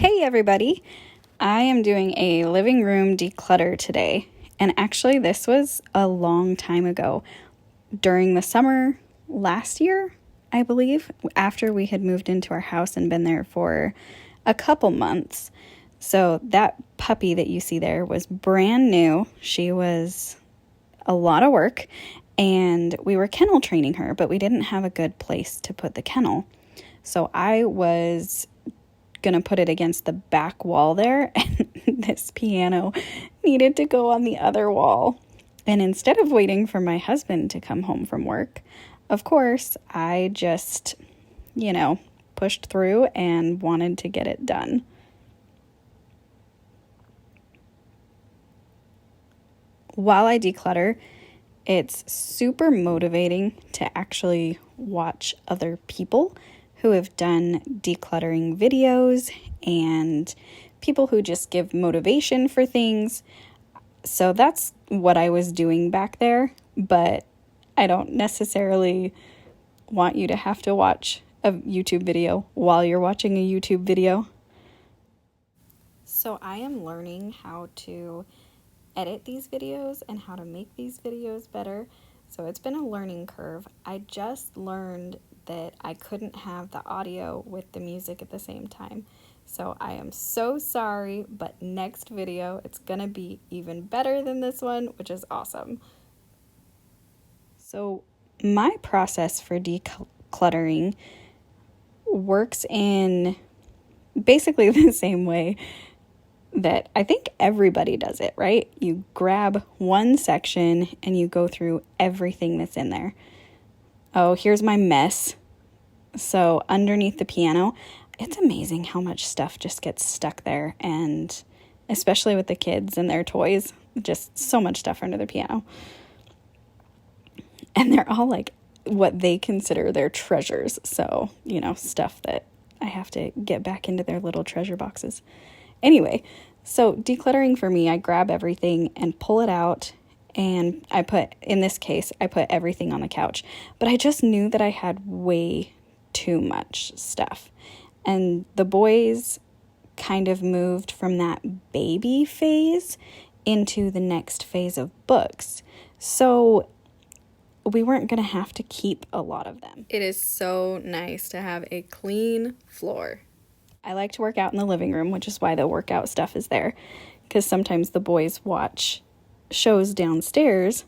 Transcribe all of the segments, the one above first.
Hey everybody! I am doing a living room declutter today, and actually this was a long time ago, during the summer last year, I believe, after we had moved into our house and been there for a couple months. So that puppy that you see there was brand new. She was a lot of work, and we were kennel training her, but we didn't have a good place to put the kennel. So I was gonna put it against the back wall there, and this piano needed to go on the other wall. And instead of waiting for my husband to come home from work, of course, I just, pushed through and wanted to get it done. While I declutter, it's super motivating to actually watch other people who have done decluttering videos and people who just give motivation for things. So that's what I was doing back there, but I don't necessarily want you to have to watch a YouTube video while you're watching a YouTube video. So I am learning how to edit these videos and how to make these videos better. So it's been a learning curve. I just learned that I couldn't have the audio with the music at the same time. So I am so sorry, but next video it's gonna be even better than this one, which is awesome. So my process for decluttering works in basically the same way that I think everybody does it, right? You grab one section and you go through everything that's in there. Oh, here's my mess. So underneath the piano, it's amazing how much stuff just gets stuck there, and especially with the kids and their toys, just so much stuff under the piano. And they're all like what they consider their treasures. So, stuff that I have to get back into their little treasure boxes. Anyway, so decluttering for me, I grab everything and pull it out, and in this case, I put everything on the couch. But I just knew that I had way too much stuff. And the boys kind of moved from that baby phase into the next phase of books. So we weren't going to have to keep a lot of them. It is so nice to have a clean floor. I like to work out in the living room, which is why the workout stuff is there, because sometimes the boys watch shows downstairs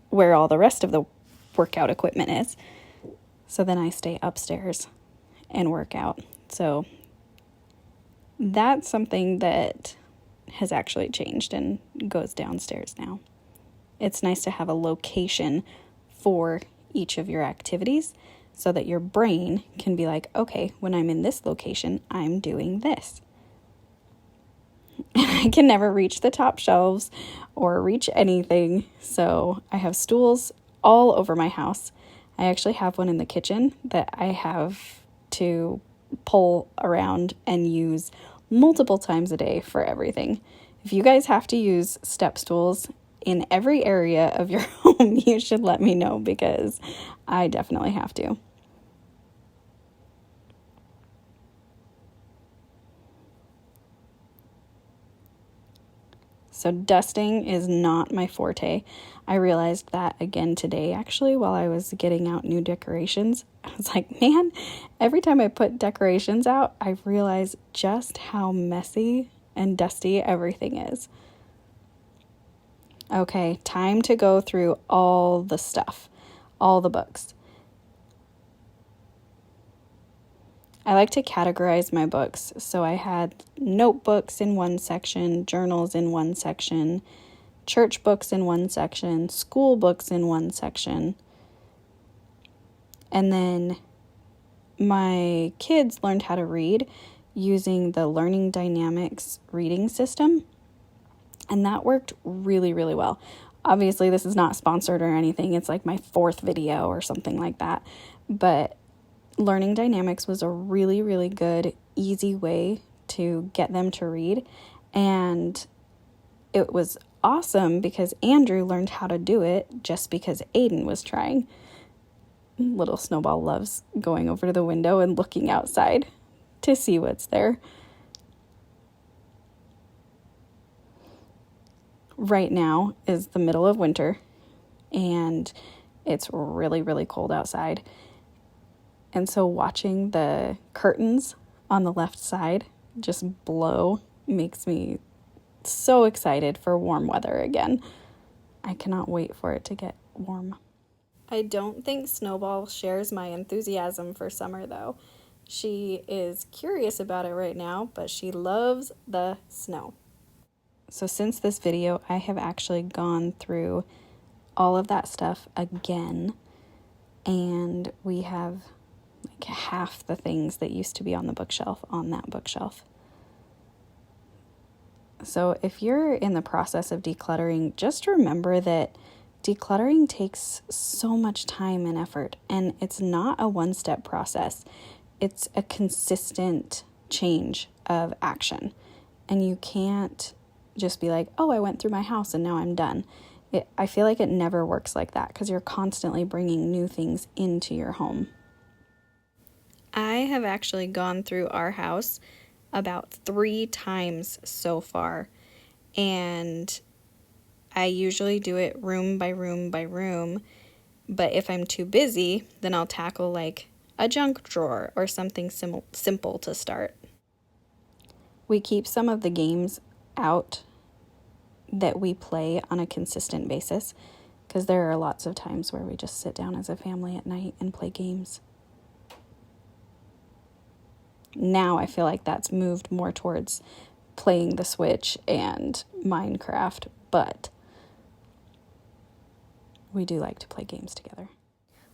where all the rest of the workout equipment is. So then I stay upstairs and work out. So that's something that has actually changed and goes downstairs now. It's nice to have a location for each of your activities so that your brain can be like, okay, when I'm in this location, I'm doing this. I can never reach the top shelves or reach anything, so I have stools all over my house. I actually have one in the kitchen that I have to pull around and use multiple times a day for everything. If you guys have to use step stools in every area of your home, you should let me know, because I definitely have to. So dusting is not my forte. I realized that again today, actually, while I was getting out new decorations. I was like, man, every time I put decorations out, I realize just how messy and dusty everything is. Okay, time to go through all the stuff, all the books. I like to categorize my books. So I had notebooks in one section, journals in one section, church books in one section, school books in one section. And then my kids learned how to read using the Learning Dynamics reading system. And that worked really, really well. Obviously, this is not sponsored or anything. It's like my 4th video or something like that. But Learning Dynamics was a really, really good, easy way to get them to read. And it was awesome because Andrew learned how to do it just because Aiden was trying. Little Snowball loves going over to the window and looking outside to see what's there. right now is the middle of winter and it's really, really cold outside. And so watching the curtains on the left side just blow makes me so excited for warm weather again. I cannot wait for it to get warm. I don't think Snowball shares my enthusiasm for summer though. She is curious about it right now, but she loves the snow. So since this video, I have actually gone through all of that stuff again, and we have like half the things that used to be on the bookshelf on that bookshelf. So if you're in the process of decluttering, just remember that decluttering takes so much time and effort, and it's not a one-step process. It's a consistent change of action, and you can't just be like, oh, I went through my house and now I'm done. I feel like it never works like that because you're constantly bringing new things into your home. I have actually gone through our house about 3 times so far, and I usually do it room by room by room, but if I'm too busy, then I'll tackle like a junk drawer or something simple to start. We keep some of the games out that we play on a consistent basis because there are lots of times where we just sit down as a family at night and play games. Now I feel like that's moved more towards playing the Switch and Minecraft, but we do like to play games together.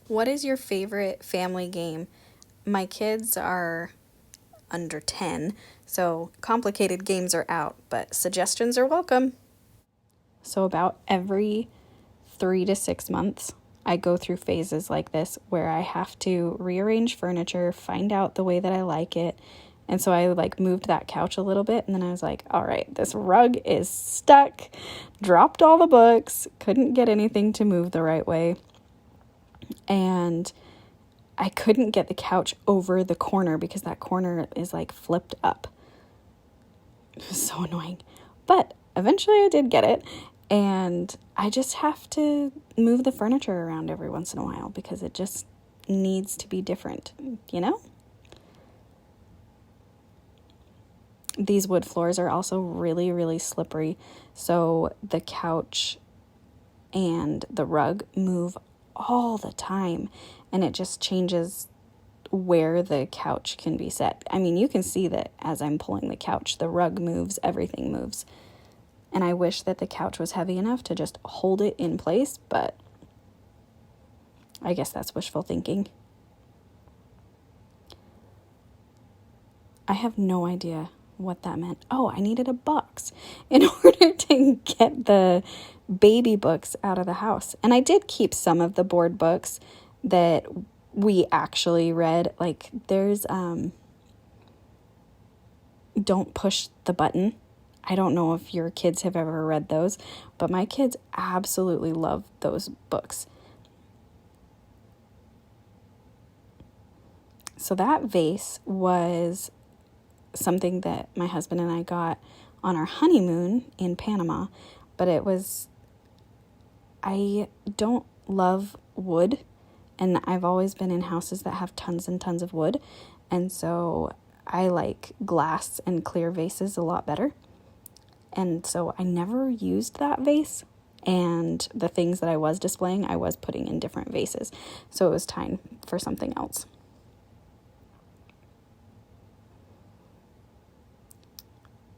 What is your favorite family game? My kids are under 10, so complicated games are out, but suggestions are welcome. So about every 3 to 6 months, I go through phases like this where I have to rearrange furniture, find out the way that I like it. And so I like moved that couch a little bit, and then I was like, all right, this rug is stuck, dropped all the books, couldn't get anything to move the right way. And I couldn't get the couch over the corner because that corner is like flipped up. It was so annoying. But eventually I did get it. And I just have to move the furniture around every once in a while because it just needs to be different, you know? These wood floors are also really, really slippery. So the couch and the rug move all the time. And it just changes where the couch can be set. I mean, you can see that as I'm pulling the couch, the rug moves, everything moves. And I wish that the couch was heavy enough to just hold it in place, but I guess that's wishful thinking. I have no idea what that meant. Oh, I needed a box in order to get the baby books out of the house. And I did keep some of the board books that we actually read. Like there's Don't Push the Button. I don't know if your kids have ever read those, but my kids absolutely love those books. So that vase was something that my husband and I got on our honeymoon in Panama, but I don't love wood, and I've always been in houses that have tons and tons of wood, and so I like glass and clear vases a lot better. And so I never used that vase, and the things that I was displaying, I was putting in different vases. So it was time for something else.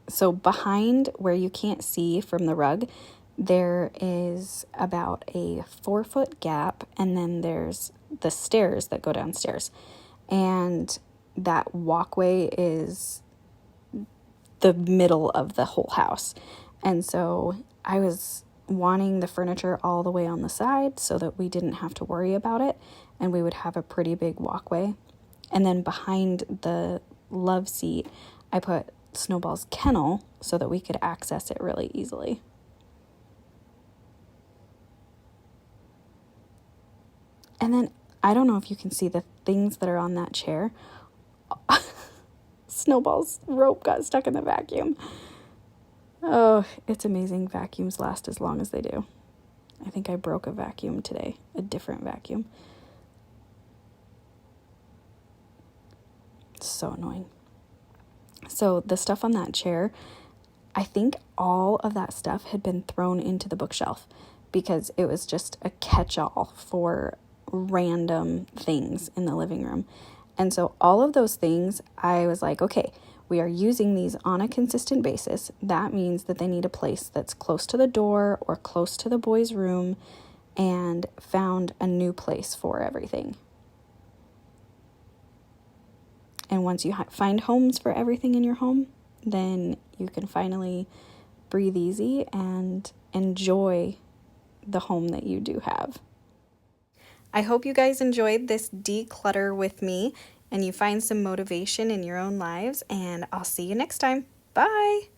So behind where you can't see from the rug, there is about a 4-foot gap, and then there's the stairs that go downstairs. And that walkway is the middle of the whole house. And so I was wanting the furniture all the way on the side so that we didn't have to worry about it, and we would have a pretty big walkway. And then behind the love seat, I put Snowball's kennel so that we could access it really easily. And then I don't know if you can see the things that are on that chair. Snowball's rope got stuck in the vacuum. Oh, it's amazing vacuums last as long as they do. I think I broke a vacuum today, a different vacuum. So annoying. So the stuff on that chair, I think all of that stuff had been thrown into the bookshelf because it was just a catch-all for random things in the living room. And so all of those things, I was like, okay, we are using these on a consistent basis. That means that they need a place that's close to the door or close to the boys' room, and found a new place for everything. And once you find homes for everything in your home, then you can finally breathe easy and enjoy the home that you do have. I hope you guys enjoyed this declutter with me and you find some motivation in your own lives, and I'll see you next time. Bye!